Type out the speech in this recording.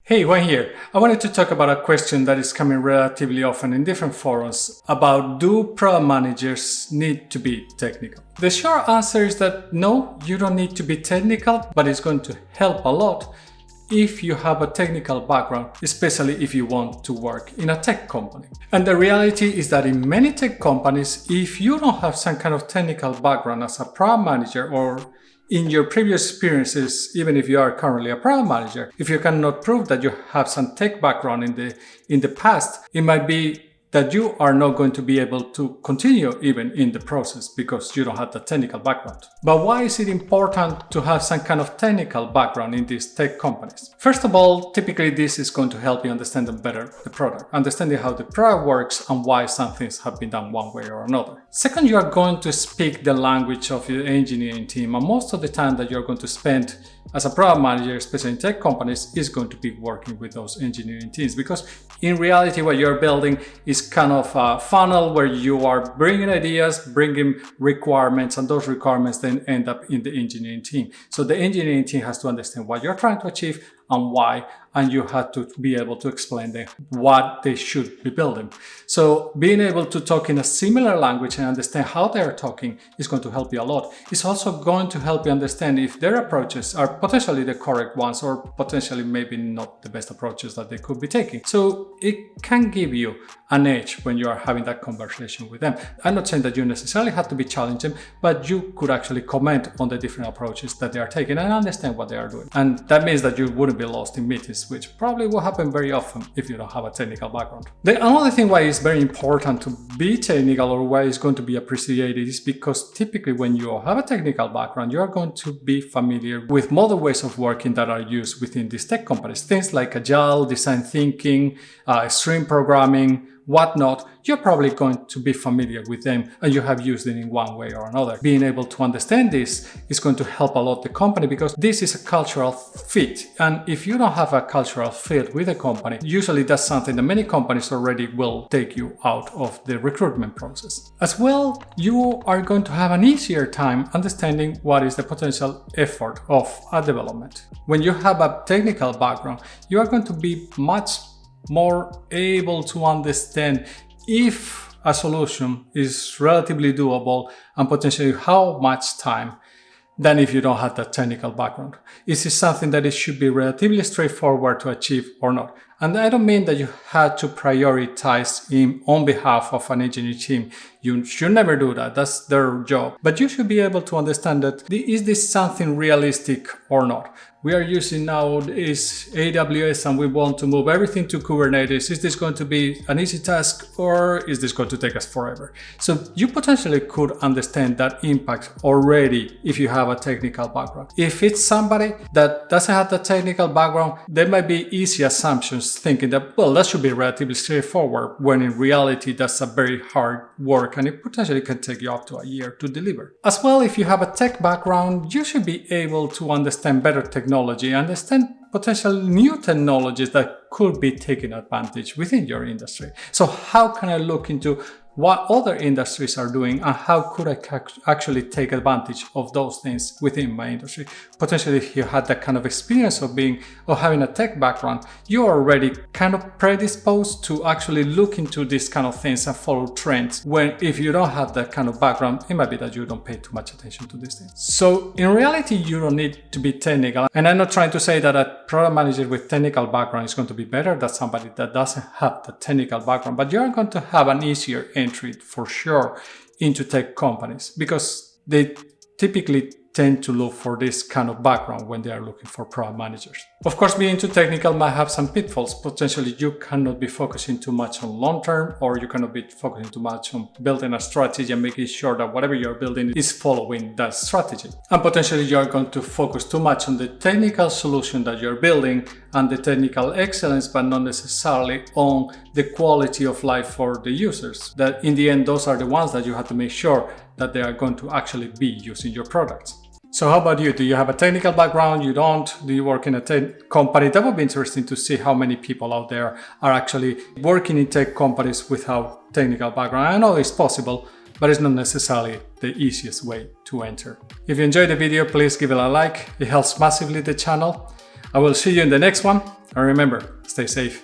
Hey, Juan here. I wanted to talk about a question that is coming relatively often in different forums about do product managers need to be technical? The short answer is that no, you don't need to be technical, but it's going to help a lot if you have a technical background, especially if you want to work in a tech company. And the reality is that in many tech companies, if you don't have some kind of technical background as a product manager or in your previous experiences, even if you are currently a product manager, if you cannot prove that you have some tech background in the past, it might be that you are not going to be able to continue even in the process because you don't have the technical background. But why is it important to have some kind of technical background in these tech companies? First of all, typically this is going to help you understand better the product, understanding how the product works and why some things have been done one way or another. Second, you are going to speak the language of your engineering team, and most of the time that you're going to spend as a product manager, especially in tech companies, is going to be working with those engineering teams, because in reality what you're building is kind of a funnel where you are bringing ideas, bringing requirements, and those requirements then end up in the engineering team. So the engineering team has to understand what you're trying to achieve and why, and you have to be able to explain them what they should be building. So being able to talk in a similar language and understand how they're talking is going to help you a lot. It's also going to help you understand if their approaches are potentially the correct ones or potentially maybe not the best approaches that they could be taking. So it can give you an edge when you are having that conversation with them. I'm not saying that you necessarily have to be challenging, but you could actually comment on the different approaches that they are taking and understand what they are doing. And that means that you wouldn't be lost in meetings, which probably will happen very often if you don't have a technical background. Another thing why it's very important to be technical or why it's going to be appreciated is because typically when you have a technical background, you are going to be familiar with modern ways of working that are used within these tech companies. Things like agile, design thinking, stream programming, whatnot, you're probably going to be familiar with them and you have used it in one way or another. Being able to understand this is going to help a lot the company because this is a cultural fit. And if you don't have a cultural fit with a company, usually that's something that many companies already will take you out of the recruitment process. As well, you are going to have an easier time understanding what is the potential effort of a development. When you have a technical background, you are going to be much more able to understand if a solution is relatively doable and potentially how much time than if you don't have that technical background. Is this something that it should be relatively straightforward to achieve or not? And I don't mean that you had to prioritize him on behalf of an engineering team. You should never do that. That's their job. But you should be able to understand that is this something realistic or not? We are using now is AWS and we want to move everything to Kubernetes. Is this going to be an easy task or is this going to take us forever? So you potentially could understand that impact already if you have a technical background. If it's somebody that doesn't have the technical background, there might be easy assumptions thinking that, well, that should be relatively straightforward, when in reality that's a very hard work and it potentially can take you up to a year to deliver. As well, if you have a tech background, you should be able to understand better technology, understand potential new technologies that could be taken advantage within your industry. So how can I look into what other industries are doing and how could I actually take advantage of those things within my industry? Potentially, if you had that kind of experience of having a tech background, you're already kind of predisposed to actually look into these kind of things and follow trends. When if you don't have that kind of background, it might be that you don't pay too much attention to these things. So in reality, you don't need to be technical. And I'm not trying to say that a product manager with technical background is going to be better than somebody that doesn't have the technical background, but you're going to have an easier entry for sure into tech companies because they typically tend to look for this kind of background when they are looking for product managers. Of course, being too technical might have some pitfalls. Potentially, you cannot be focusing too much on long term, or you cannot be focusing too much on building a strategy and making sure that whatever you're building is following that strategy. And potentially, you're going to focus too much on the technical solution that you're building and the technical excellence, but not necessarily on the quality of life for the users. That in the end, those are the ones that you have to make sure that they are going to actually be using your products. So how about you? Do you have a technical background? You don't? Do you work in a tech company? That would be interesting to see how many people out there are actually working in tech companies without technical background. I know it's possible, but it's not necessarily the easiest way to enter. If you enjoyed the video, please give it a like. It helps massively the channel. I will see you in the next one, and remember, stay safe.